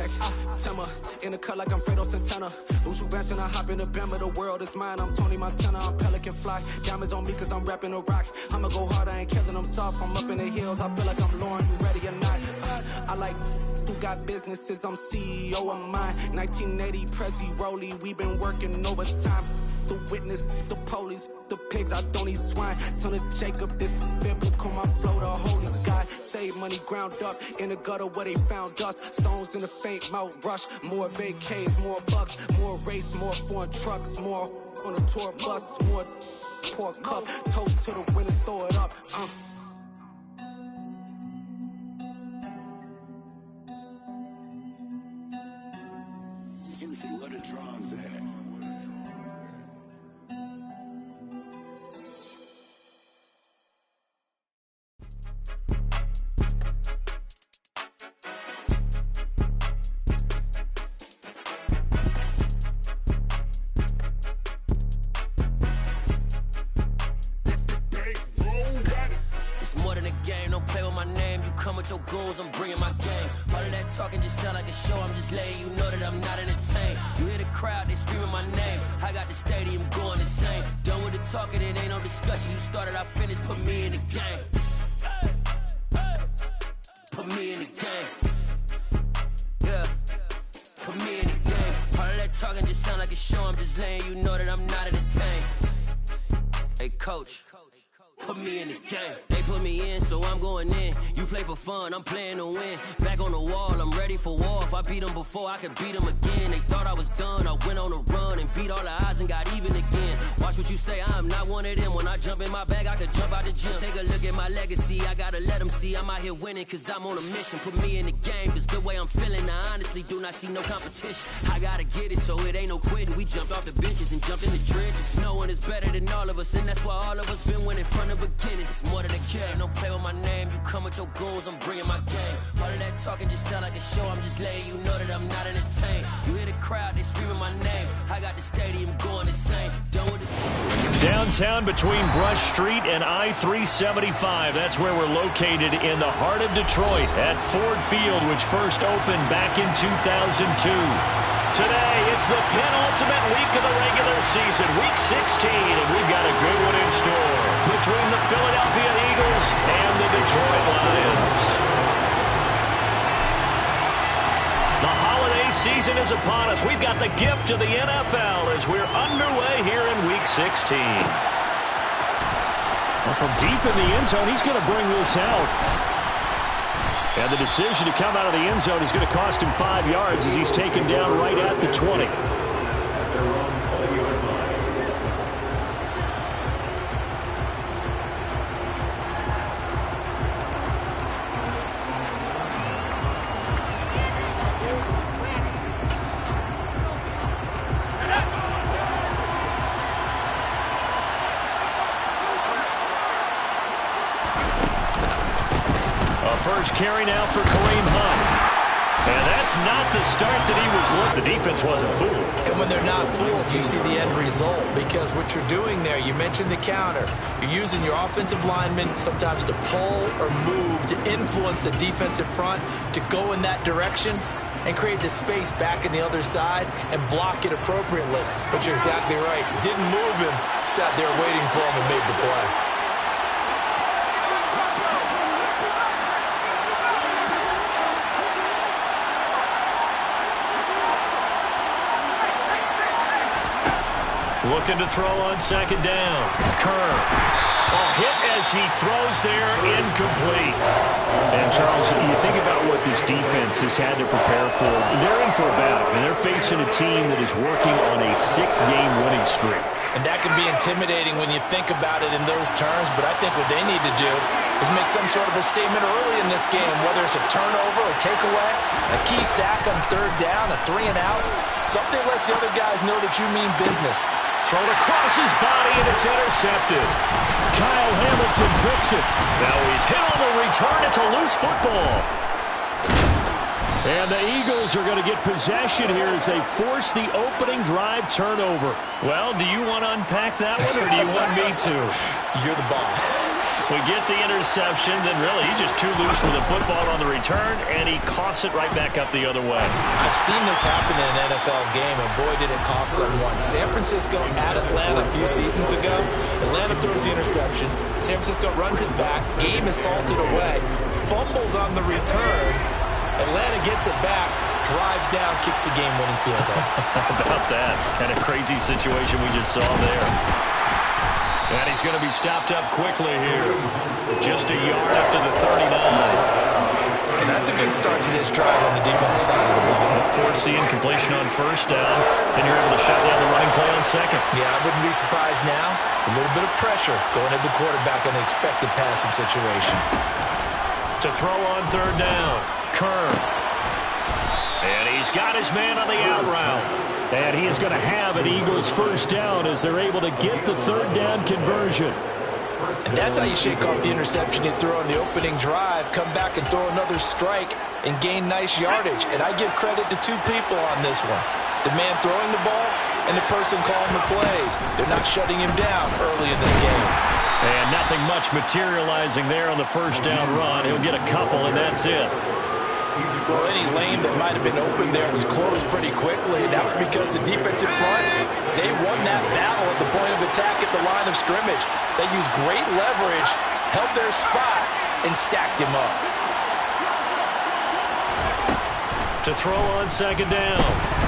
back. Timber in the cut like I'm Fredo Santana. Lose you back and I hop in the Bama. The world is mine. I'm Tony Montana. I'm Pelican Fly. Diamonds on me cause I'm rapping a rock. I'ma go hard. I ain't killing them soft. I'm up in the hills. I feel like I'm Lauren. You ready or not? I like who got businesses. I'm CEO of mine. 1980 Prezi Rolly. We been working overtime. The witness, the police, the pigs, I don't eat swine. Son of Jacob, this biblical, my flow, the holy God. Save money ground up in the gutter where they found us. Stones in the faint mouth rush. More vacays, more bucks, more race, more foreign trucks, more on a tour bus, more pork cup. Toast to the winners, throw it up. Juicy, where the drums at? Come with your goons, I'm bringing my game. All of that talking just sound like a show. I'm just letting you know that I'm not entertained. You hear the crowd, they screaming my name. I got the stadium going insane. Done with the talking, it ain't no discussion. You started, I finished, put me in the game. Put me in the game. Yeah, put me in the game. All of that talking just sound like a show. I'm just letting you know that I'm not entertained. Hey, coach. Put me in the game. They put me in, so I'm going in. You play for fun, I'm playing to win. Back on the wall, I'm ready for war. If I beat them before, I could beat them again. They thought I was done, I went on a run and beat all the odds and got even again. Watch what you say, I'm not one of them. When I jump in my bag, I could jump out the gym. Take a look at my legacy, I gotta let them see I'm out here winning, cause I'm on a mission. Put me in the game, cause the way I'm feeling, I honestly do not see no competition. I gotta get it, so it ain't no quitting. We jumped off the benches and jumped in the trenches. No one is better than all of us, and that's why all of us been winning from the beginning. It's more than a game, don't play with my name. You come with your goons, I'm bringing my game. All of that talking just sound like a show. I'm just letting you know that I'm not entertained. You hear the crowd, they screaming my name. I got the stadium going insane. Done with it. Downtown between Brush Street and I-375. That's where we're located in the heart of Detroit at Ford Field, which first opened back in 2002. Today, it's the penultimate week of the regular season, week 16, and we've got a good one in store between the Philadelphia Eagles and the Detroit Lions. The holiday season is upon us. We've got the gift of the NFL as we're underway here in week 16. Well, from deep in the end zone, he's going to bring this out. And the decision to come out of the end zone is going to cost him 5 yards as he's taken down right at the 20. First carry now for Kareem Hunt. And that's not the start that he was looking. The defense wasn't fooled. And when they're not fooled, you see the end result. Because what you're doing there, you mentioned the counter. You're using your offensive linemen sometimes to pull or move to influence the defensive front to go in that direction and create the space back in the other side and block it appropriately. But you're exactly right. Didn't move him, sat there waiting for him and made the play. Looking to throw on second down. Kerr. A hit as he throws there, incomplete. And, Charles, you think about what this defense has had to prepare for. They're in for a battle, and they're facing a team that is working on a 6-game winning streak. And that can be intimidating when you think about it in those terms, but I think what they need to do is make some sort of a statement early in this game, whether it's a turnover or takeaway, a key sack on third down, a 3-and-out, something lets the other guys know that you mean business. Thrown across his body, and it's intercepted. Kyle Hamilton picks it. Now he's hit on the return. It's a loose football. And the Eagles are going to get possession here as they force the opening drive turnover. Well, do you want to unpack that one, or do you want me to? You're the boss. We get the interception, then really he's just too loose with the football on the return, and he coughs it right back up the other way. I've seen this happen in an NFL game, and boy, did it cost someone. San Francisco at Atlanta a few seasons ago. Atlanta throws the interception. San Francisco runs it back. Game is salted away. Fumbles on the return. Atlanta gets it back, drives down, kicks the game-winning field goal. How about that? And a crazy situation we just saw there. And he's going to be stopped up quickly here. Just a yard up to the 39. And that's a good start to this drive on the defensive side of the ball. Force the incompletion on first down, and you're able to shut down the running play on second. Yeah, I wouldn't be surprised now. A little bit of pressure going at the quarterback in an expected passing situation. To throw on third down, Kern. And he's got his man on the out route. And he is going to have an Eagles first down as they're able to get the third down conversion. And that's how you shake off the interception you throw on the opening drive, come back and throw another strike and gain nice yardage. And I give credit to two people on this one. The man throwing the ball and the person calling the plays. They're not shutting him down early in this game. And nothing much materializing there on the first down run. He'll get a couple, and that's it. Well, any lane that might have been open there was closed pretty quickly, and that was because the defensive front, they won that battle at the point of attack at the line of scrimmage. They used great leverage, held their spot, and stacked him up. To throw on second down,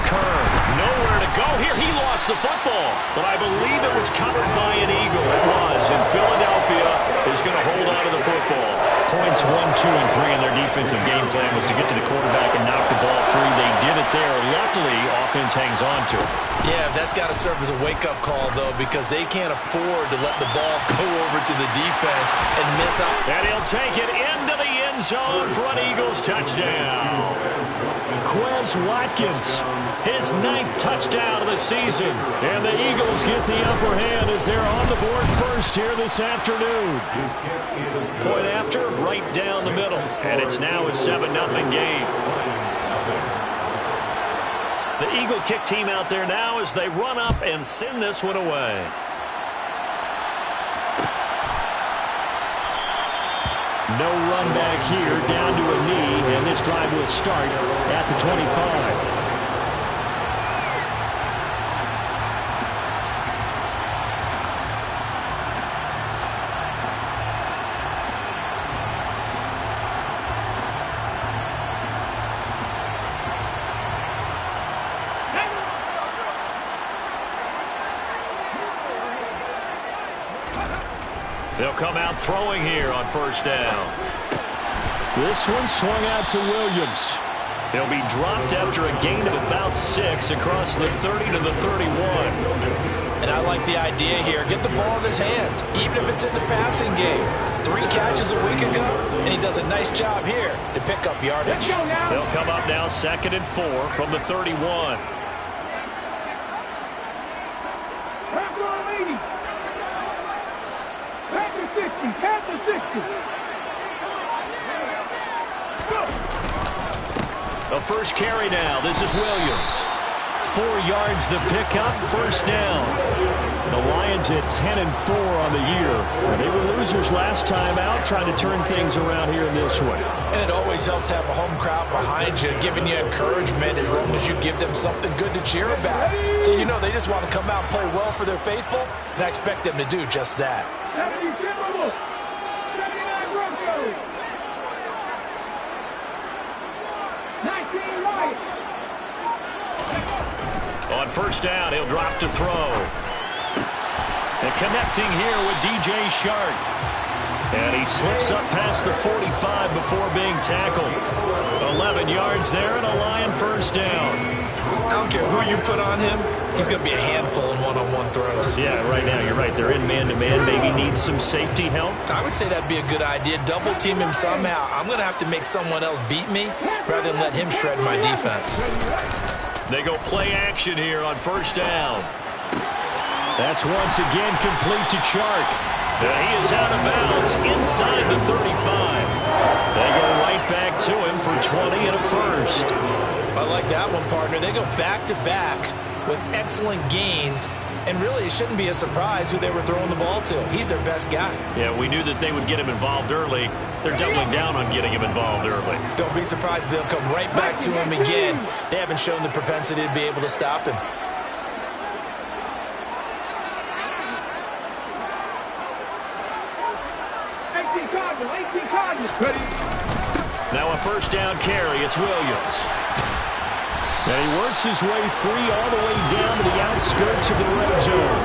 Kern, nowhere to go here. He lost the football, but I believe it was covered by an Eagle. It was, and Philadelphia is going to hold on to the football. Points 1, 2, and 3 in their defensive game plan was to get to the quarterback and knock the ball free. They did it there. Luckily, offense hangs on to it. Yeah, that's got to serve as a wake-up call, though, because they can't afford to let the ball go over to the defense and miss out. And he'll take it into the end zone for an Eagles touchdown. Quez Watkins, his 9th touchdown of the season. And the Eagles get the upper hand as they're on the board first here this afternoon. Point after, right down the middle. And it's now a 7-0 game. The Eagle kick team out there now as they run up and send this one away. No run back here, down to a knee, and this drive will start at the 25. They'll come out throwing here on first down. This one swung out to Williams. He'll be dropped after a gain of about 6 across the 30 to the 31. And I like the idea here. Get the ball in his hands, even if it's in the passing game. 3 catches a week ago, and he does a nice job here to pick up yardage. They'll come up now 2nd and 4 from the 31. The first carry now. This is Williams. 4 yards the pickup, first down. The Lions at 10-4 on the year. They were losers last time out, trying to turn things around here this way. And it always helps to have a home crowd behind you, giving you encouragement as long as you give them something good to cheer about. So you know they just want to come out and play well for their faithful, and I expect them to do just that. On first down, he'll drop to throw. And connecting here with DJ Chark. And he slips up past the 45 before being tackled. 11 yards there and a Lion first down. I don't care who you put on him. He's going to be a handful in one-on-one throws. Yeah, right now, you're right. They're in man-to-man. Maybe needs some safety help. I would say that'd be a good idea. Double team him somehow. I'm going to have to make someone else beat me rather than let him shred my defense. They go play action here on first down. That's once again complete to Chark. He is out of bounds inside the 35. They go right back to him for 20 and a first. I like that one, partner. They go back-to-back with excellent gains. And really, it shouldn't be a surprise who they were throwing the ball to. He's their best guy. Yeah, we knew that they would get him involved early. They're doubling down on getting him involved early. Don't be surprised if they'll come right back to him again. They haven't shown the propensity to be able to stop him. Now a first down carry. It's Williams. And he works his way free all the way down to the outskirts of the red zone.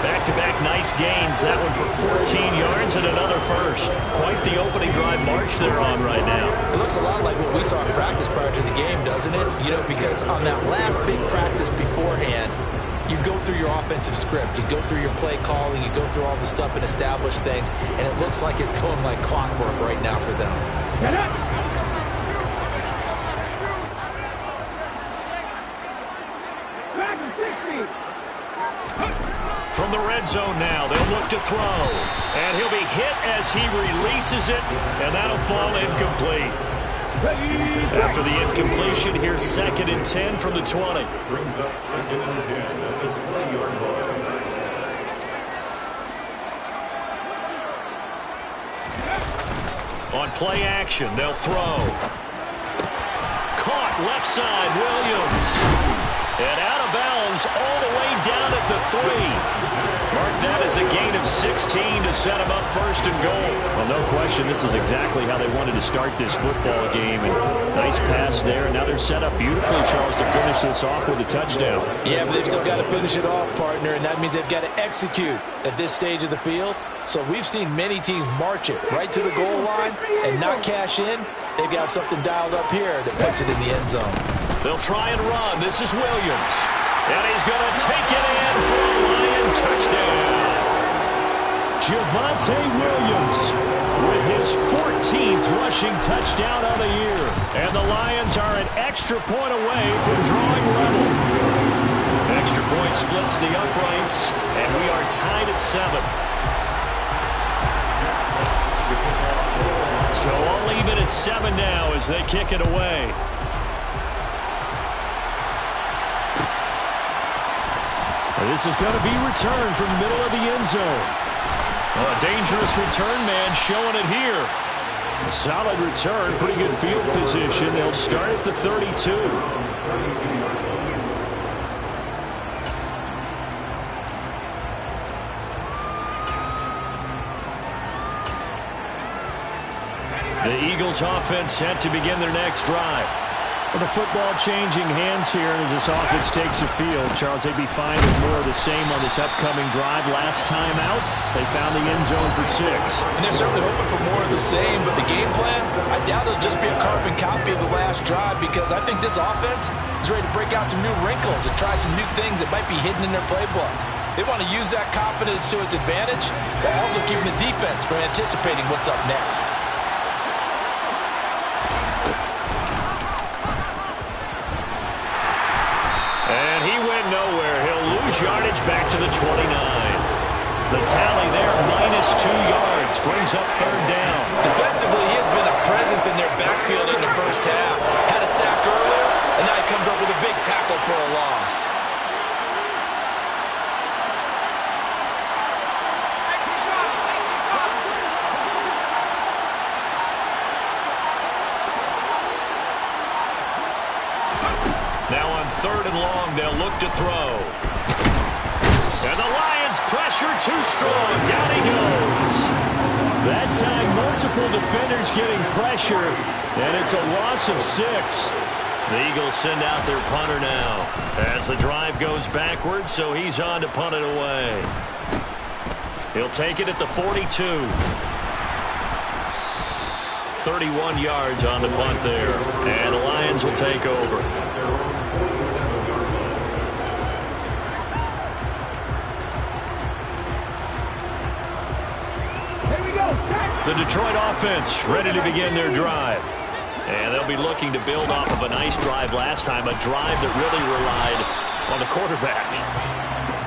Back-to-back nice gains. That one for 14 yards and another first. Quite the opening drive march they're on right now. It looks a lot like what we saw in practice prior to the game, doesn't it? You know, because on that last big practice beforehand, you go through your offensive script. You go through your play calling. You go through all the stuff and establish things. And it looks like it's going like clockwork right now for them. Get up! From the red zone now, they'll look to throw. And he'll be hit as he releases it, and that'll fall incomplete. After the incompletion, here's 2nd and 10 from the 20. Brings up 2nd and 10 at the 20-yard line. On play action, they'll throw. Caught left side, Williams. And out of bounds all the way down at the 3. Mark that as a gain of 16 to set him up first and goal. Well, no question, this is exactly how they wanted to start this football game. And nice pass there. And now they're set up beautifully, Charles, to finish this off with a touchdown. Yeah, but they've still got to finish it off, partner, and that means they've got to execute at this stage of the field. So we've seen many teams march it right to the goal line and not cash in. They've got something dialed up here that puts it in the end zone. They'll try and run. This is Williams. And he's going to take it in for a Lion touchdown. Javonte Williams with his 14th rushing touchdown of the year. And the Lions are an extra point away from drawing level. Extra point splits the uprights, and we are tied at 7. So all even at 7 now as they kick it away. This is going to be returned from the middle of the end zone. A dangerous return man showing it here. A solid return, pretty good field position. They'll start at the 32. The Eagles offense set to begin their next drive. Well, the football changing hands here as this offense takes the field. Charles, they'd be fine with more of the same on this upcoming drive. Last time out, they found the end zone for 6. And they're certainly hoping for more of the same, but the game plan, I doubt it'll just be a carbon copy of the last drive because I think this offense is ready to break out some new wrinkles and try some new things that might be hidden in their playbook. They want to use that confidence to its advantage while also keeping the defense from anticipating what's up next. And he went nowhere. He'll lose yardage back to the 29. The tally there, -2 yards, brings up 3rd down. Defensively, he has been a presence in their backfield in the first half. Had a sack earlier, and now he comes up with a big tackle for a loss. Now on 3rd and long, they'll look to throw. And the Lions pressure too strong. Down he goes. That time, multiple defenders getting pressure, and it's a loss of 6. The Eagles send out their punter now as the drive goes backwards, so he's on to punt it away. He'll take it at the 42. 31 yards on the punt there, and the Lions will take over. The Detroit offense ready to begin their drive. And they'll be looking to build off of a nice drive last time, a drive that really relied on the quarterback.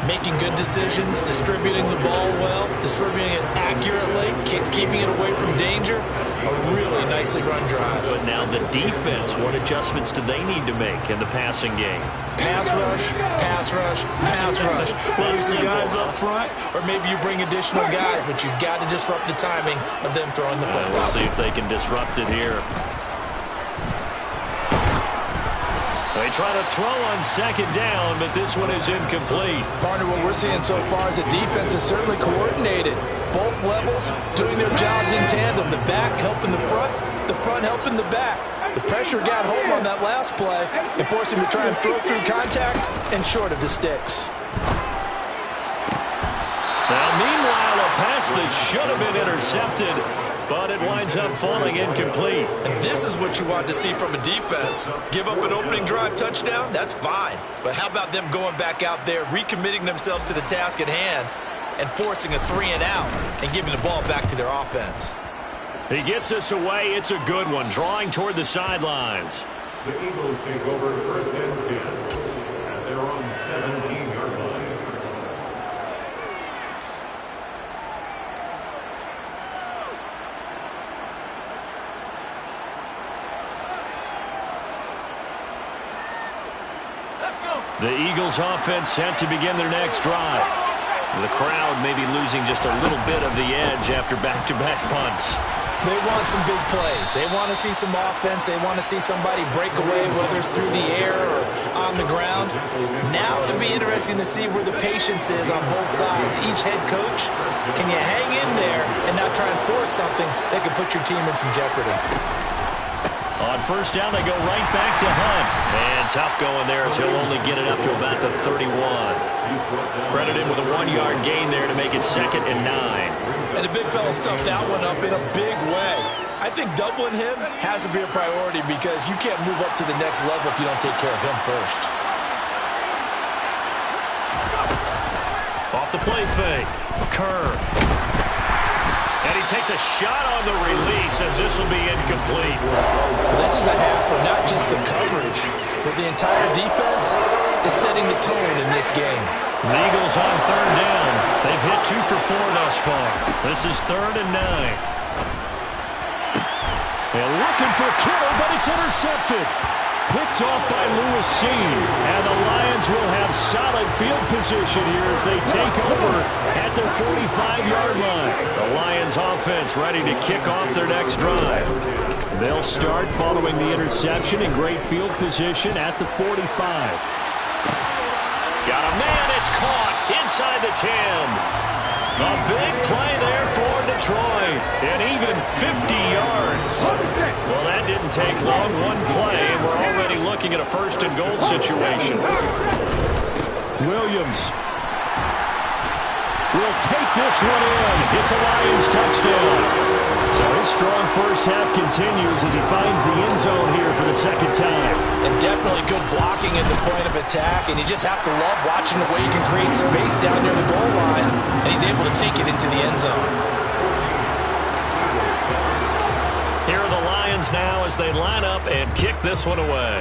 making good decisions, distributing the ball well, distributing it accurately, keeping it away from danger. A really nicely run drive. But now the defense, what adjustments do they need to make in the passing game? Pass rush, pass rush, pass rush. Whether it's the guys up front or maybe you bring additional guys, but you've got to disrupt the timing of them throwing the football. We'll see if they can disrupt it here. They try to throw on second down, but this one is incomplete. Partner, what we're seeing so far is the defense is certainly coordinated. Both levels doing their jobs in tandem. The back helping the front helping the back. The pressure got home on that last play and forced him to try and throw through contact and short of the sticks. Now, meanwhile, a pass that should have been intercepted, but it winds up falling incomplete. And this is what you want to see from a defense. Give up an opening drive touchdown, that's fine. But how about them going back out there, recommitting themselves to the task at hand, and forcing a 3 and out and giving the ball back to their offense? He gets us away. It's a good one, drawing toward the sidelines. The Eagles take over 1st and 10 at their own 17-yard line. The Eagles offense set to begin their next drive. The crowd may be losing just a little bit of the edge after back-to-back punts. They want some big plays. They want to see some offense. They want to see somebody break away, whether it's through the air or on the ground. Now it'll be interesting to see where the patience is on both sides. Each head coach, can you hang in there and not try and force something that could put your team in some jeopardy? On 1st down, they go right back to Hunt. And tough going there as he'll only get it up to about the 31. Credit him with a 1-yard gain there to make it 2nd and 9. And the big fella stuffed that one up in a big way. I think doubling him has to be a priority because you can't move up to the next level if you don't take care of him first. Off the play fake. Kerr. And he takes a shot on the release as this will be incomplete. This is a half for not just the coverage, but the entire defense is setting the tone in this game. The Eagles on 3rd down. They've hit 2 for 4 thus far. This is 3rd and 9. They're looking for Kittle, but it's intercepted. Picked off by Lewis Cine. And the Lions will have solid field position here as they take over at their 45-yard line. The Lions offense ready to kick off their next drive. They'll start following the interception in great field position at the 45. Got a man, it's caught inside the 10. A big play there for Detroit, and even 50 yards. Well, that didn't take long, one play, and we're already looking at a 1st and goal situation. Williams will take this one in. It's a Lions touchdown. So his strong 1st half continues as he finds the end zone here for the 2nd time. And definitely good blocking at the point of attack, and you just have to love watching the way he can create space down near the goal line, and he's able to take it into the end zone. Here are the Lions now as they line up and kick this one away.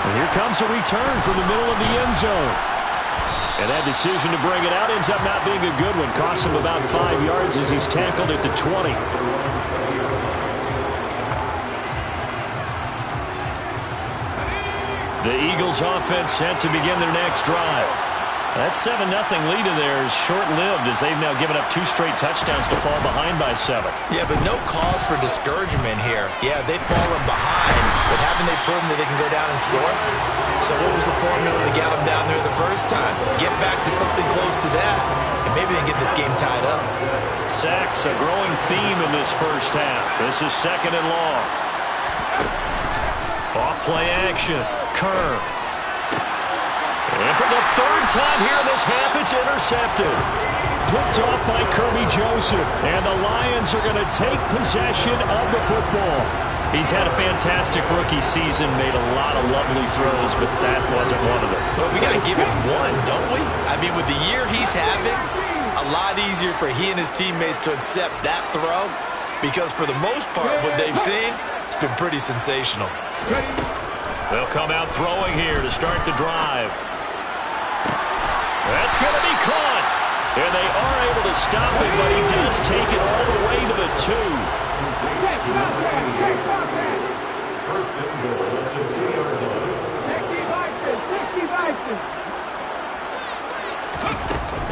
And here comes a return from the middle of the end zone. And that decision to bring it out ends up not being a good one. Costs him about 5 yards as he's tackled at the 20. The Eagles offense set to begin their next drive. That 7-0 lead of theirs short-lived as they've now given up 2 straight touchdowns to fall behind by 7. Yeah, but no cause for discouragement here. Yeah, they've fallen behind, but haven't they proven that they can go down and score? So what was the formula that got them down there the first time? Get back to something close to that, and maybe they can get this game tied up. Sacks, a growing theme in this 1st half. This is 2nd and long. Off-play action. Kerr. And for the 3rd time here in this half, it's intercepted. Picked off by Kirby Joseph. And the Lions are going to take possession of the football. He's had a fantastic rookie season, made a lot of lovely throws, but that wasn't one of them. Well, we got to give him one, don't we? I mean, with the year he's having, a lot easier for he and his teammates to accept that throw because for the most part, what they've seen, it's been pretty sensational. They'll come out throwing here to start the drive. That's going to be caught. And they are able to stop it, but he does take it all the way to the 2. First and goal at the 2-yard line.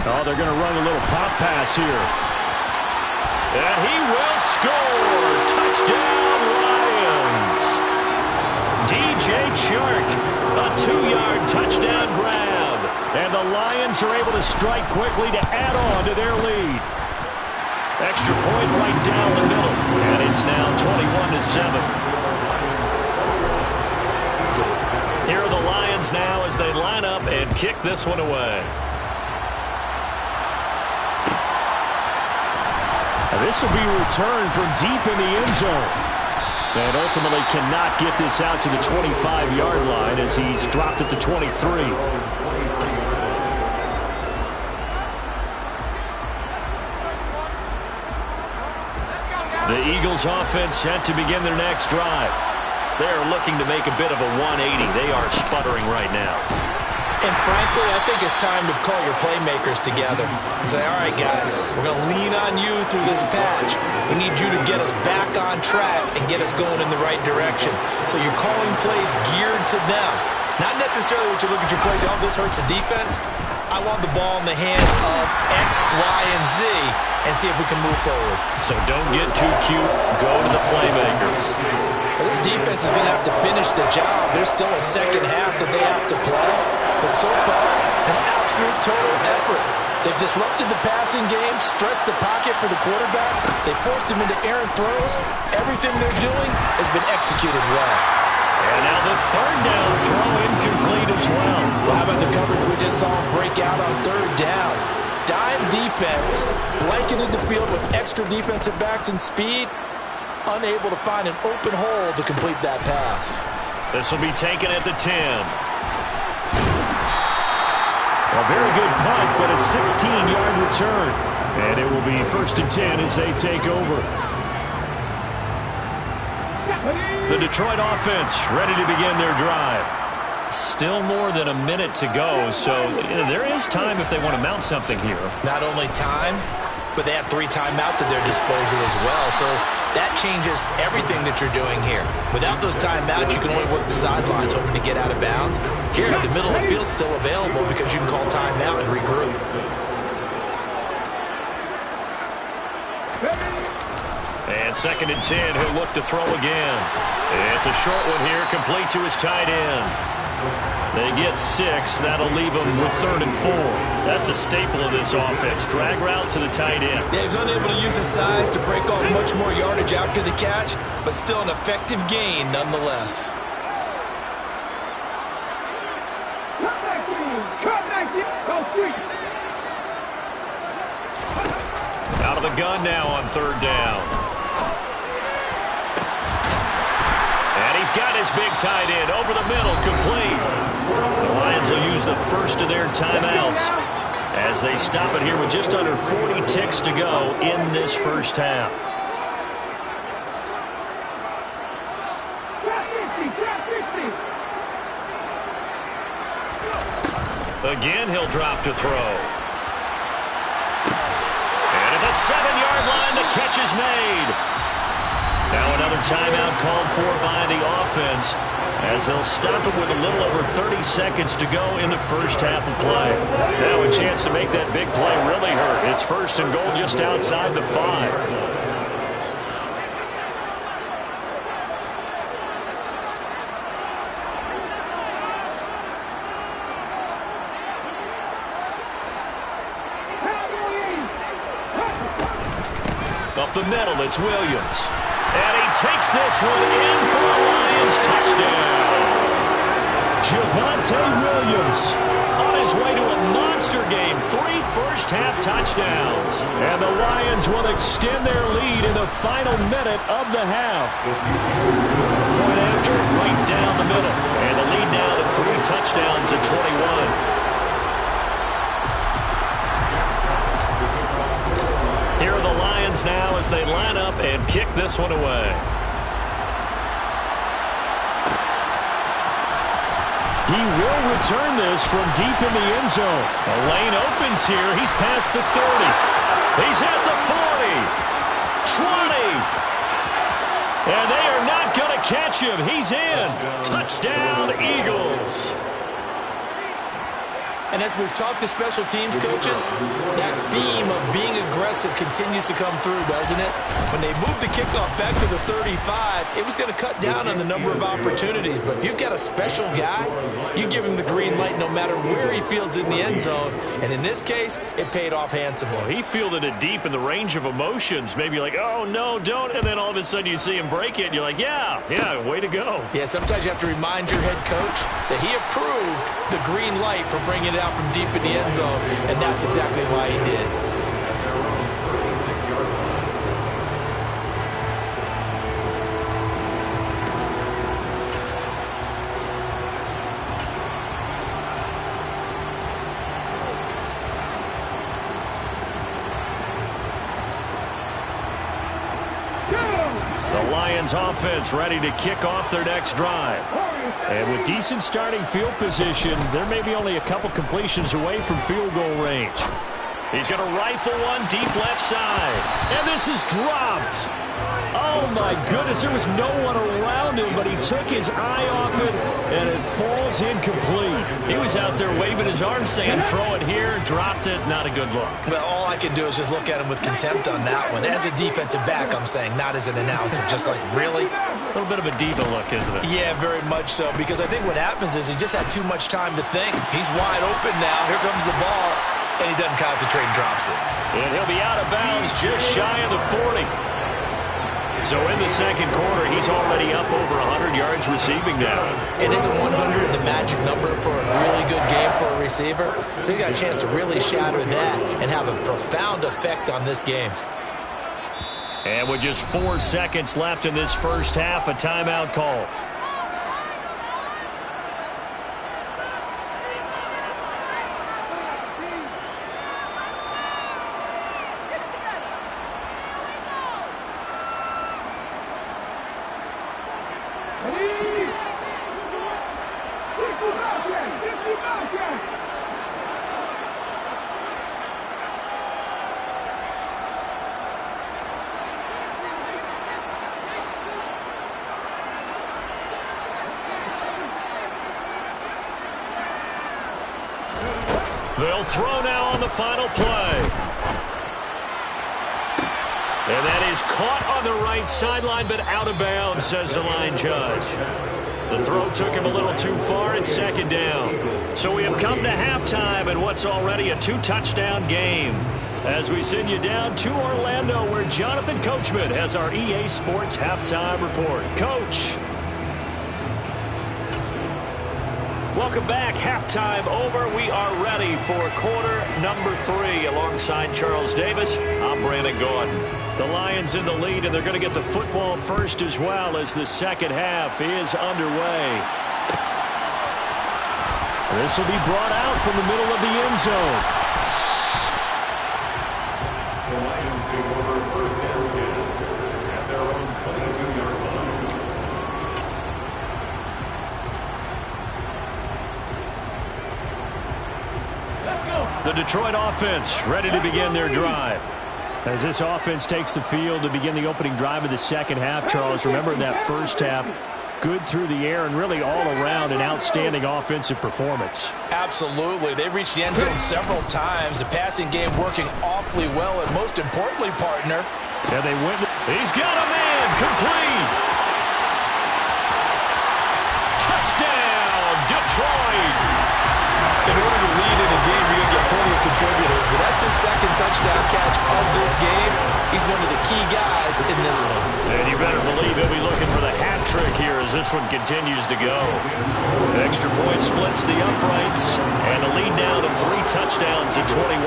Oh, they're going to run a little pop pass here. And he will score. Touchdown, Lions. DJ Chark, a 2-yard touchdown grab. And the Lions are able to strike quickly to add on to their lead. Extra point right down the middle. And it's now 21-7. Here are the Lions now as they line up and kick this one away. This will be returned from deep in the end zone. And ultimately cannot get this out to the 25-yard line as he's dropped at the 23. The Eagles offense set to begin their next drive. They're looking to make a bit of a 180. They are sputtering right now. And frankly, I think it's time to call your playmakers together and say, all right, guys, we're going to lean on you through this patch. We need you to get us back on track and get us going in the right direction. So you're calling plays geared to them. Not necessarily what you look at your plays, oh, this hurts the defense. I want the ball in the hands of X, Y, and Z and see if we can move forward. So don't get too cute. Go to the playmakers. Well, this defense is going to have to finish the job. There's still a second half that they have to play. But so far, an absolute total effort. They've disrupted the passing game, stressed the pocket for the quarterback. They forced him into errant throws. Everything they're doing has been executed well. And now the third down throw incomplete as well. Well, how about the coverage we just saw him break out on third down? Dime defense, blanketed the field with extra defensive backs and speed, unable to find an open hole to complete that pass. This will be taken at the 10. A very good punt, but a 16-yard return. And it will be 1st and 10 as they take over. The Detroit offense ready to begin their drive. Still more than a minute to go, so there is time if they want to mount something here. Not only time, but they have 3 timeouts at their disposal as well. So that changes everything that you're doing here. Without those timeouts, you can only work the sidelines hoping to get out of bounds. Here, the middle of the field's still available because you can call timeout and regroup. And 2nd and 10, he'll look to throw again. It's a short one here, complete to his tight end. They get 6. That'll leave them with 3rd and 4. That's a staple of this offense. Drag route to the tight end. Yeah, he's unable to use his size to break off much more yardage after the catch, but still an effective gain nonetheless. Out of the gun now on 3rd down. And he's got his big tight end over the middle, complete. The Lions will use the first of their timeouts as they stop it here with just under 40 ticks to go in this first half. Again, he'll drop to throw. And at the 7-yard line, the catch is made. Now another timeout called for by the offense as they'll stop it with a little over 30 seconds to go in the first half of play. Now a chance to make that big play really hurt. It's 1st and goal just outside the 5. Up the middle, it's Williams. And he takes this one in for a Lions touchdown. Javonte Williams on his way to a monster game. 3 first-half touchdowns. And the Lions will extend their lead in the final minute of the half. Point after, right down the middle. And the lead now to 3 touchdowns at 21. Here are the Lions now as they line up and kick this one away. He will return this from deep in the end zone. The lane opens here. He's past the 30. He's at the 40. 20. And they are not going to catch him. He's in. Touchdown, Eagles. And as we've talked to special teams coaches, that theme of being aggressive continues to come through, doesn't it? When they moved the kickoff back to the 35, it was going to cut down on the number of opportunities. But if you've got a special guy, you give him the green light no matter where he fields in the end zone. And in this case, it paid off handsomely. Well, he fielded it deep in the range of emotions. Maybe like, oh, no, don't. And then all of a sudden you see him break it, and you're like, yeah, way to go. Yeah, sometimes you have to remind your head coach that he approved the green light for bringing it out from deep in the end zone, and that's exactly why he did. The Lions offense ready to kick off their next drive. And with decent starting field position, there may be only a couple completions away from field goal range. He's going to rifle one deep left side. And this is dropped. Oh, my goodness. There was no one around him, but he took his eye off it, and it falls incomplete. He was out there waving his arms saying, throw it here, dropped it, not a good look. Well, all I can do is just look at him with contempt on that one. As a defensive back, I'm saying, not as an announcer. Just like, really? A little bit of a diva look, isn't it? Yeah, very much so, because I think what happens is he just had too much time to think. He's wide open now. Here comes the ball, and he doesn't concentrate and drops it. And he'll be out of bounds just shy of the 40. So in the second quarter, he's already up over 100 yards receiving now. And isn't 100 the magic number for a really good game for a receiver? So he got a chance to really shatter that and have a profound effect on this game. And with just 4 seconds left in this first half, a timeout call. They'll throw now on the final play. And that is caught on the right sideline, but out of bounds, says the line judge. The throw took him a little too far, and second down. So we have come to halftime in what's already a 2-touchdown game. As we send you down to Orlando, where Jonathan Coachman has our EA Sports halftime report. Coach. Welcome back. Halftime over. We are ready for quarter number 3. Alongside Charles Davis, I'm Brandon Gordon. The Lions in the lead, and they're going to get the football first as well as the second half is underway. This will be brought out from the middle of the end zone. The Lions take over first and 10 at their own 22-yard line. The Detroit offense ready to begin their drive. As this offense takes the field to begin the opening drive of the second half, Charles, remember in that first half, good through the air and really all around an outstanding offensive performance. Absolutely. They reached the end zone several times. The passing game working awfully well, and most importantly, partner. Yeah, they went. He's got a man complete. Touchdown, Detroit. In order to lead in a game, you're going to get plenty of contributors, but that's his second touchdown catch of this game. He's one of the key guys in this one. And you better believe he'll be looking for the hat trick here as this one continues to go. Extra point splits the uprights, and the lead now to 3 touchdowns at 21.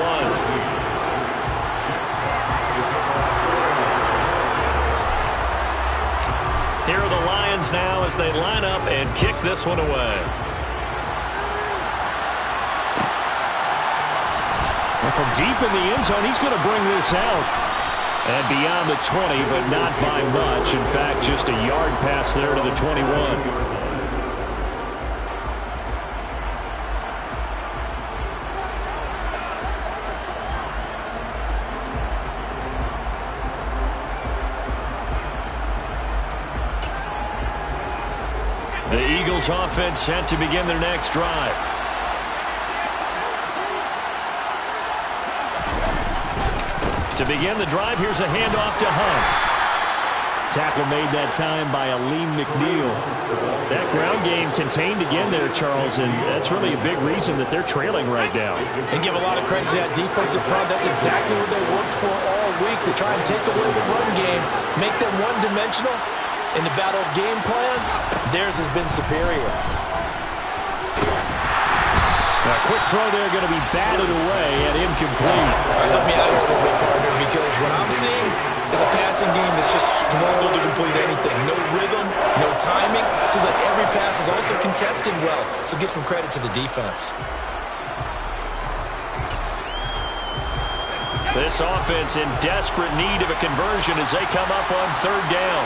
Here are the Lions now as they line up and kick this one away. Well, from deep in the end zone, he's going to bring this out. And beyond the 20, but not by much. In fact, just a yard pass there to the 21. The Eagles offense set to begin their next drive. To begin the drive, here's a handoff to Hunt. Tackle made that time by Aleem McNeil. That ground game contained again there, Charles, and that's really a big reason that they're trailing right now. And give a lot of credit to that defensive front. That's exactly what they worked for all week, to try and take away the run game, make them one-dimensional. In the battle of game plans, theirs has been superior. A quick throw there, going to be batted away and incomplete. Help me out here a little bit, partner, because what I'm seeing is a passing game that's just struggled to complete anything. No rhythm, no timing. Seems like every pass is also contested well, so give some credit to the defense. This offense in desperate need of a conversion as they come up on third down.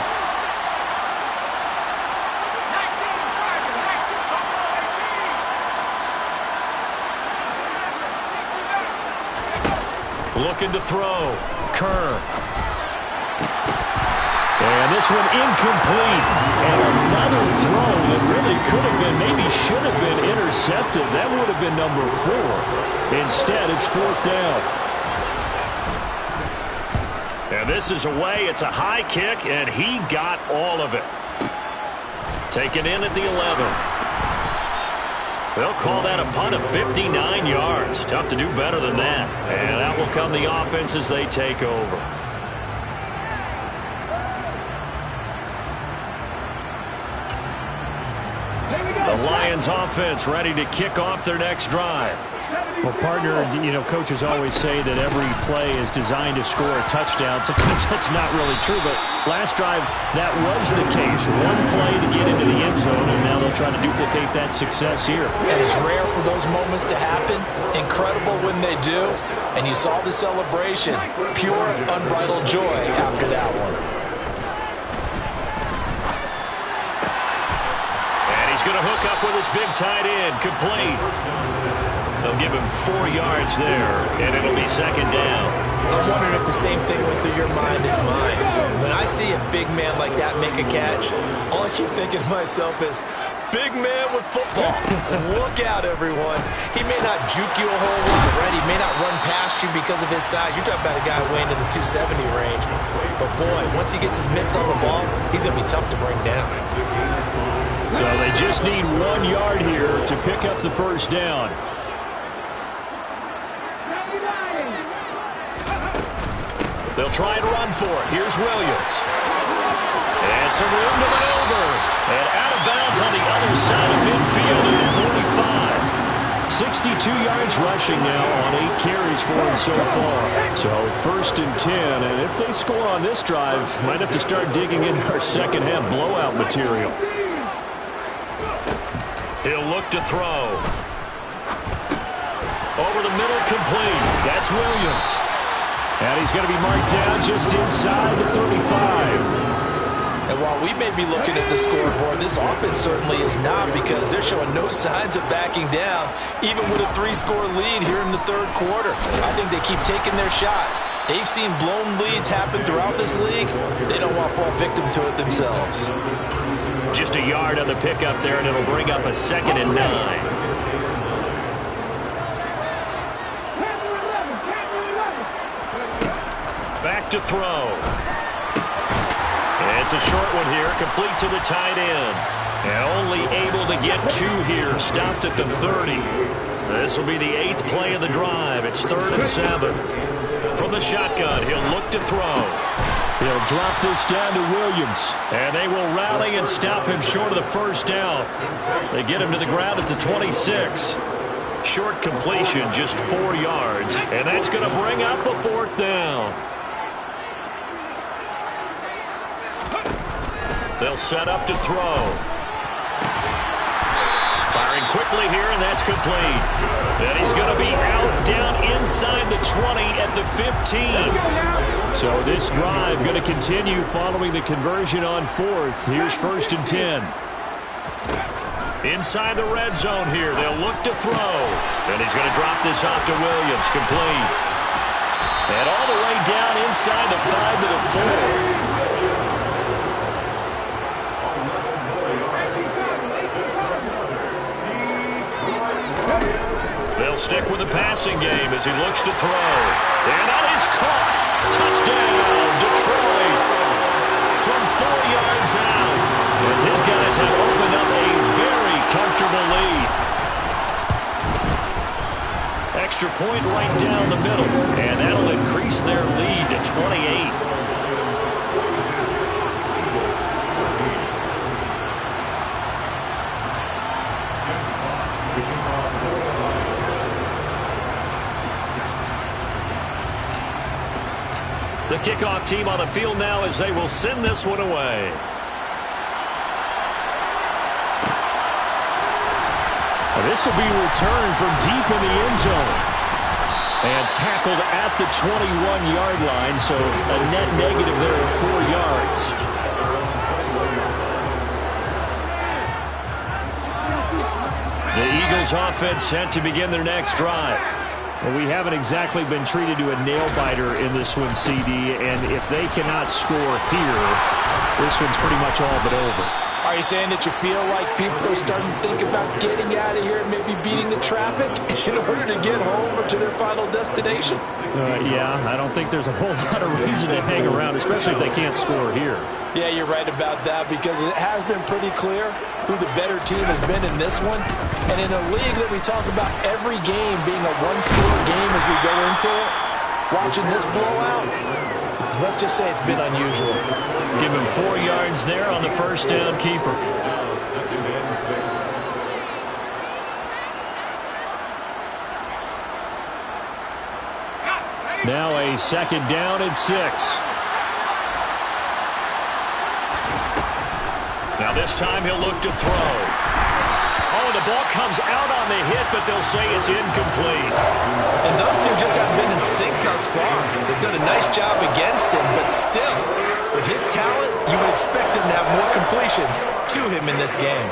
Looking to throw. Kerr. And this one incomplete. And another throw that really could have been, maybe should have been intercepted. That would have been number 4. Instead, it's fourth down. And this is away. It's a high kick, and he got all of it. Taken in at the 11. They'll call that a punt of 59 yards. Tough to do better than that. And that will come the offense as they take over. The Lions offense ready to kick off their next drive. Well, partner, you know, coaches always say that every play is designed to score a touchdown. Sometimes that's not really true, but last drive, that was the case. One play to get into the end zone, and now they'll try to duplicate that success here. And it's rare for those moments to happen. Incredible when they do. And you saw the celebration. Pure, unbridled joy after that one. And he's going to hook up with his big tight end. Complete. They'll give him 4 yards there, and it'll be second down. I'm wondering if the same thing went through your mind as mine. When I see a big man like that make a catch, all I keep thinking to myself is, big man with football. Look out, everyone. He may not juke you a whole lot, right? He may not run past you because of his size. You're talking about a guy weighing in the 270 range. But, boy, once he gets his mitts on the ball, he's going to be tough to bring down. So they just need 1 yard here to pick up the first down. They'll try and run for it. Here's Williams. And some room to maneuver. And out of bounds on the other side of midfield at the 45. 62 yards rushing now on 8 carries for him so far. So first and 10. And if they score on this drive, might have to start digging into our second half blowout material. He'll look to throw. Over the middle, complete. That's Williams. And he's going to be marked down just inside the 35. And while we may be looking at the scoreboard, this offense certainly is not, because they're showing no signs of backing down, even with a 3-score lead here in the third quarter. I think they keep taking their shots. They've seen blown leads happen throughout this league. They don't want to fall victim to it themselves. Just a yard on the pickup there, and it'll bring up a 2nd and 9. Back to throw. It's a short one here, complete to the tight end. And only able to get 2 here, stopped at the 30. This will be the 8th play of the drive. It's 3rd and 7. From the shotgun, he'll look to throw. He'll drop this down to Williams. And they will rally and stop him short of the first down. They get him to the ground at the 26. Short completion, just 4 yards. And that's going to bring up a 4th down. They'll set up to throw. Firing quickly here, and that's complete. And he's going to be out down inside the 20 at the 15. So this drive going to continue following the conversion on 4th. Here's 1st and 10. Inside the red zone here. They'll look to throw. And he's going to drop this off to Williams. Complete. And all the way down inside the 5 to the 4. stick with the passing game as he looks to throw. And that is caught. Touchdown, Detroit. From 4 yards out. As his guys have opened up a very comfortable lead. Extra point right down the middle. And that'll increase their lead to 28. The kickoff team on the field now as they will send this one away. This will be returned from deep in the end zone. And tackled at the 21-yard line, so a net negative there of 4 yards. The Eagles offense set to begin their next drive. Well, we haven't exactly been treated to a nail-biter in this one, CD, and if they cannot score here, this one's pretty much all but over. Are you saying that you feel like people are starting to think about getting out of here and maybe beating the traffic in order to get home or to their final destination? Yeah, I don't think there's a whole lot of reason to hang around, especially if they can't score here. Yeah, you're right about that because it has been pretty clear who the better team has been in this one. And in a league that we talk about every game being a one-score game as we go into it, watching this blowout, let's just say it's been unusual. Give him 4 yards there on the first down keeper. Now a second down and 6. Now this time he'll look to throw. Oh, the ball comes out on the hit, but they'll say it's incomplete. And those two just haven't been in sync thus far. They've done a nice job against him, but still, with his talent, you would expect him to have more completions to him in this game.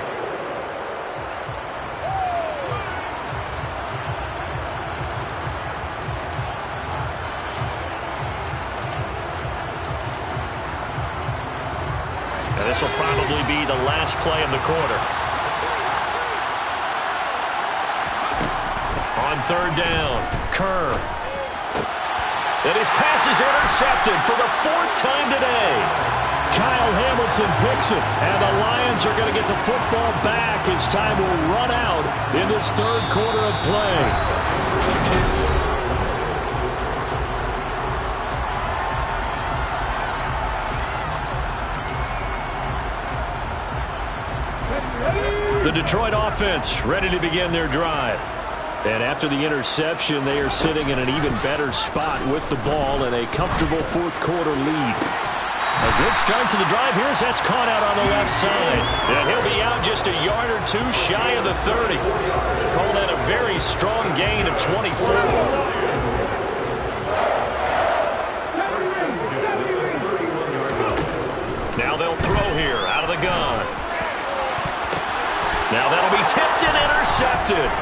Now this will probably be the last play of the quarter. On third down, Kerr. And his pass is intercepted for the 4th time today. Kyle Hamilton picks it, and the Lions are going to get the football back as time will run out in this third quarter of play. The Detroit offense ready to begin their drive. And after the interception, they are sitting in an even better spot with the ball and a comfortable fourth quarter lead. A good start to the drive. Here's that's caught out on the left side. And he'll be out just a yard or two shy of the 30. Call that a very strong gain of 24. Now they'll throw here out of the gun. Now that'll be tipped and intercepted.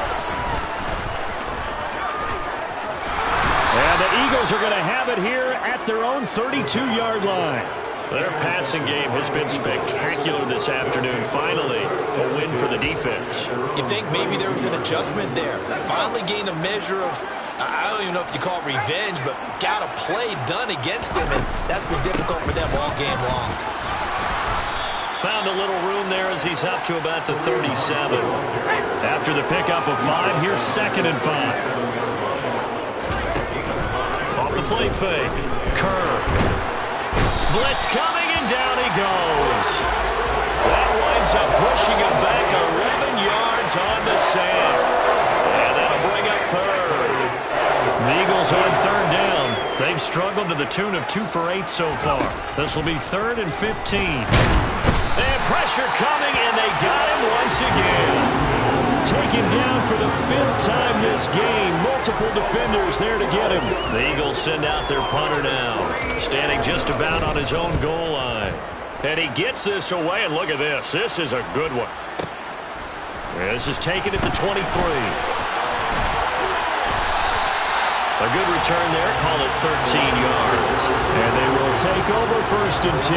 And the Eagles are going to have it here at their own 32-yard line. Their passing game has been spectacular this afternoon. Finally, a win for the defense. You think maybe there was an adjustment there. Finally gained a measure of, I don't even know if you call it revenge, but got a play done against him, and that's been difficult for them all game long. Found a little room there as he's up to about the 37. After the pickup of 5, here's 2nd and 5. Off the play fake. Kerr. Blitz coming, and down he goes. That winds up pushing him back 11 yards on the sack. And that'll bring up 3rd. The Eagles on 3rd down. They've struggled to the tune of 2 for 8 so far. This will be 3rd and 15. And pressure coming, and they got him once again. Taken down for the 5th time this game. Multiple defenders there to get him. The Eagles send out their punter now. Standing just about on his own goal line. And he gets this away, and look at this. This is a good one. This is taken at the 23. A good return there. Call it 13 yards. And they will take over 1st and 10.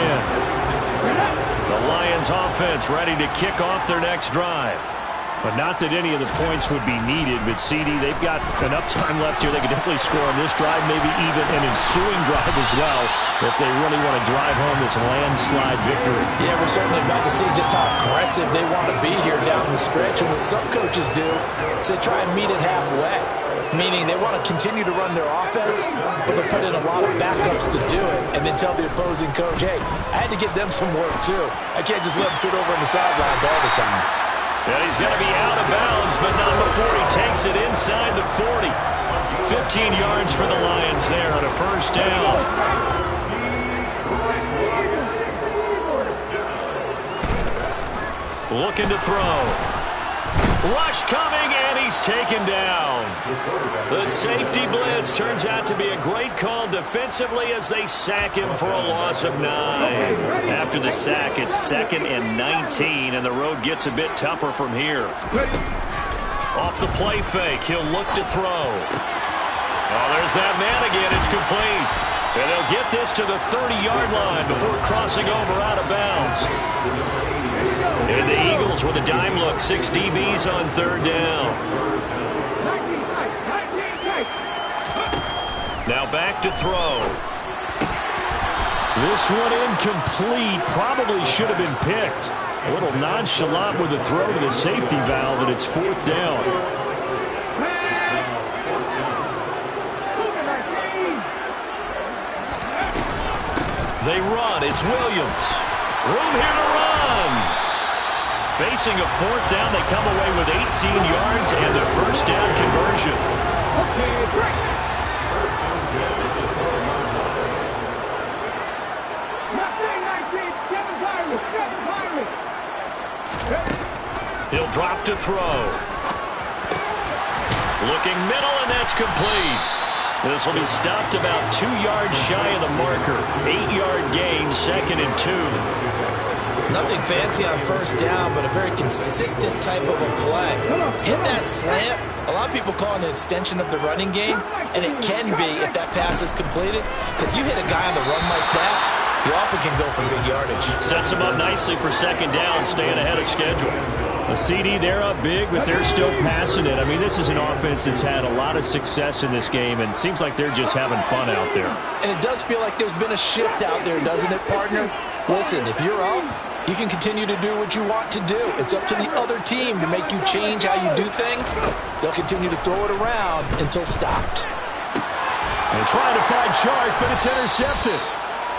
The Lions offense ready to kick off their next drive. But not that any of the points would be needed, but CD, they've got enough time left here. They could definitely score on this drive, maybe even an ensuing drive as well, if they really want to drive home this landslide victory. Yeah, we're certainly about to see just how aggressive they want to be here down the stretch. And what some coaches do is they try and meet it halfway, meaning they want to continue to run their offense, but they'll put in a lot of backups to do it, and then tell the opposing coach, hey, I had to get them some work too. I can't just let them sit over on the sidelines all the time. And he's going to be out of bounds, but not before he takes it inside the 40. 15 yards for the Lions there on a first down. Looking to throw. Rush coming, and he's taken down. The safety blitz turns out to be a great call defensively as they sack him for a loss of 9. After the sack, it's 2nd and 19, and the road gets a bit tougher from here. Off the play fake, he'll look to throw. Oh, there's that man again. It's complete. And they'll get this to the 30-yard line before crossing over out of bounds. And the Eagles with a dime look. 6 DBs on 3rd down. Now back to throw. This one incomplete. Probably should have been picked. A little nonchalant with the throw to the safety valve, and it's 4th down. They run. It's Williams. Room here to run. Facing a 4th down, they come away with 18 yards and the first down conversion. He'll drop to throw. Looking middle, and that's complete. This will be stopped about 2 yards shy of the marker. 8-yard gain, 2nd and 2. Nothing fancy on first down, but a very consistent type of a play. Hit that slant. A lot of people call it an extension of the running game, and it can be if that pass is completed, because you hit a guy on the run like that, he often can go for big yardage. Sets him up nicely for 2nd down, staying ahead of schedule. The CD, they're up big, but they're still passing it. I mean, this is an offense that's had a lot of success in this game, and it seems like they're just having fun out there. And it does feel like there's been a shift out there, doesn't it, partner? Listen, if you're up, you can continue to do what you want to do. It's up to the other team to make you change how you do things. They'll continue to throw it around until stopped. They're trying to find Chark, but it's intercepted.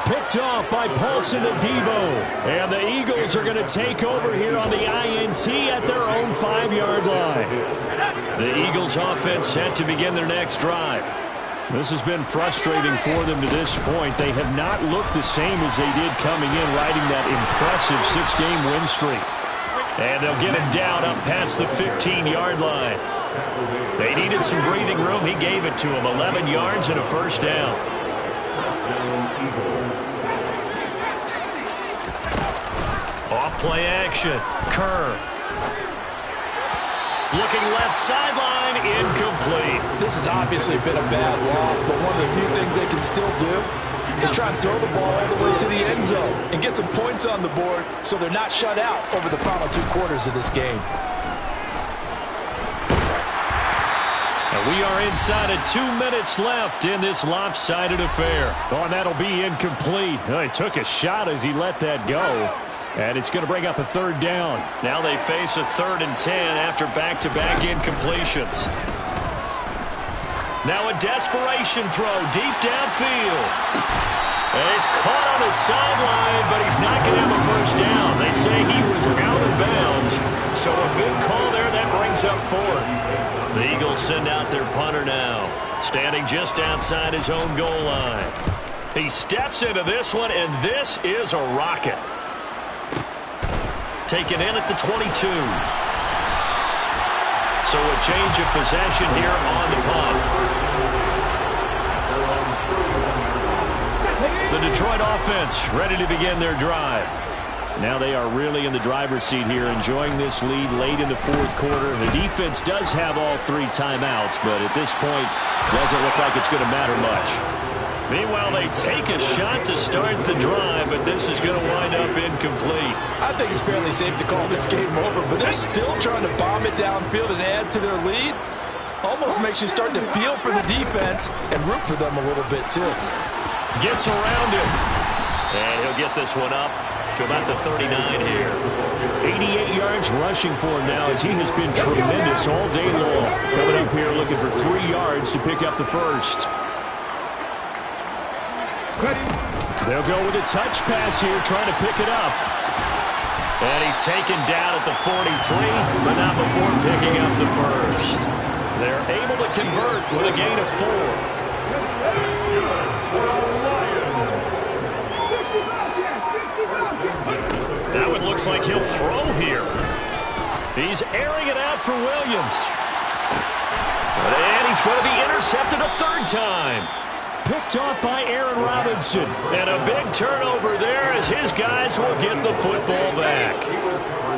Picked off by Paulson Adebo. And the Eagles are going to take over here on the INT at their own 5-yard line. The Eagles offense set to begin their next drive. This has been frustrating for them to this point. They have not looked the same as they did coming in, riding that impressive 6-game win streak. And they'll get it down up past the 15-yard line. They needed some breathing room. He gave it to them. 11 yards and a first down. Off play action. Kerr. Looking left sideline, incomplete. This has obviously been a bad loss, but one of the few things they can still do is try and throw the ball all the way to the end zone and get some points on the board so they're not shut out over the final 2 quarters of this game. And we are inside of 2 minutes left in this lopsided affair. Oh, and that'll be incomplete. Oh, he took a shot as he let that go. And it's going to bring up a 3rd down. Now they face a 3rd and 10 after back-to-back incompletions. Now a desperation throw deep downfield. And he's caught on the sideline, but he's not going to have a first down. They say he was out of bounds. So a big call there that brings up 4th. The Eagles send out their punter now, standing just outside his own goal line. He steps into this one, and this is a rocket. Taken in at the 22. So a change of possession here on the punt. The Detroit offense ready to begin their drive. Now they are really in the driver's seat here, enjoying this lead late in the 4th quarter. The defense does have all 3 timeouts, but at this point, doesn't look like it's going to matter much. Meanwhile, they take a shot to start the drive, but this is going to wind up incomplete. I think it's fairly safe to call this game over, but they're still trying to bomb it downfield and add to their lead. Almost makes you start to feel for the defense and root for them a little bit, too. Gets around it. And he'll get this one up to about the 39 here. 88 yards rushing for him now as he has been tremendous all day long. Coming up here looking for 3 yards to pick up the first. They'll go with a touch pass here, trying to pick it up. And he's taken down at the 43, but not before picking up the first. They're able to convert with a gain of 4. That one looks like he'll throw here. He's airing it out for Williams. And he's going to be intercepted a 3rd time. Picked off by Aaron Robinson. And a big turnover there as his guys will get the football back.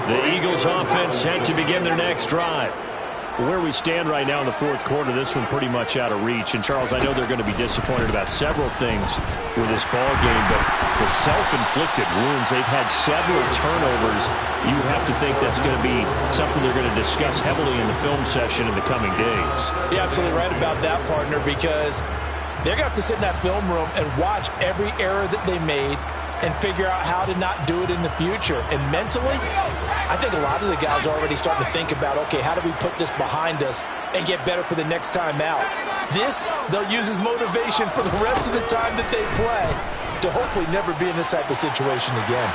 The Eagles offense set to begin their next drive. Where we stand right now in the 4th quarter, this one pretty much out of reach. And, Charles, I know they're going to be disappointed about several things with this ball game, but the self-inflicted wounds, they've had several turnovers. You have to think that's going to be something they're going to discuss heavily in the film session in the coming days. You're absolutely right about that, partner, because they're going to have to sit in that film room and watch every error that they made and figure out how to not do it in the future. And mentally, I think a lot of the guys are already starting to think about, okay, how do we put this behind us and get better for the next time out? This, they'll use as motivation for the rest of the time that they play to hopefully never be in this type of situation again.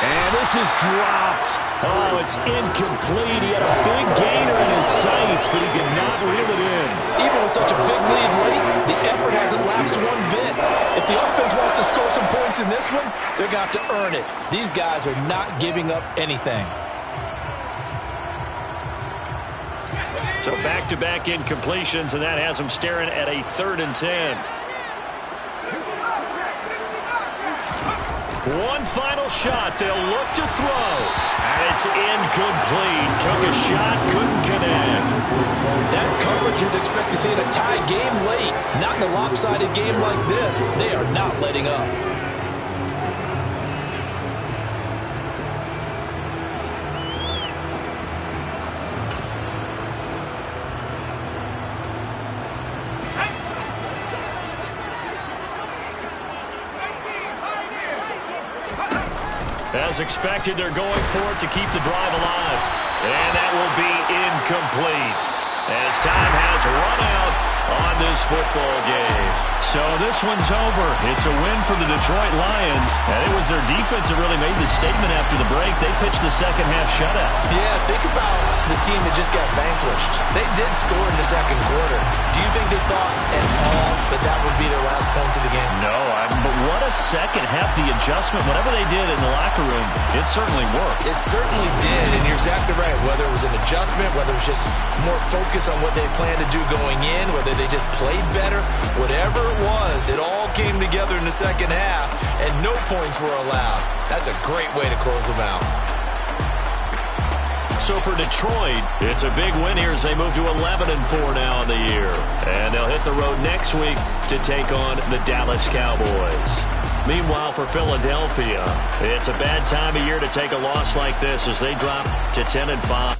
And this is dropped. Oh, it's incomplete. He had a big gainer in his sights, but he could not reel it in. Even with such a big lead late, the effort hasn't lapsed one bit. If the offense wants to score some points in this one, they're going to have to earn it. These guys are not giving up anything. So back-to-back incompletions, and that has them staring at a 3rd and 10. One final shot. They'll look to throw. And it's incomplete. Took a shot, couldn't connect. That's coverage you'd expect to see in a tie game late. Not in a lopsided game like this. They are not letting up. As expected, they're going for it to keep the drive alive. And that will be incomplete as time has run out on this football game. So this one's over. It's a win for the Detroit Lions. And it was their defense that really made the statement after the break. They pitched the second-half shutout. Yeah, think about the team that just got vanquished. They did score in the 2nd quarter. Do you think they thought at all that that would be their last points of the game? No, but what a second half. The adjustment, whatever they did in the locker room, it certainly worked. It certainly did, and you're exactly right. Whether it was an adjustment, whether it was just more focus on what they planned to do going in, whether they just played better, whatever it was, it all came together in the 2nd half, and no points were allowed. That's a great way to close them out. So for Detroit, it's a big win here as they move to 11-4 now in the year. And they'll hit the road next week to take on the Dallas Cowboys. Meanwhile, for Philadelphia, it's a bad time of year to take a loss like this as they drop to 10-5.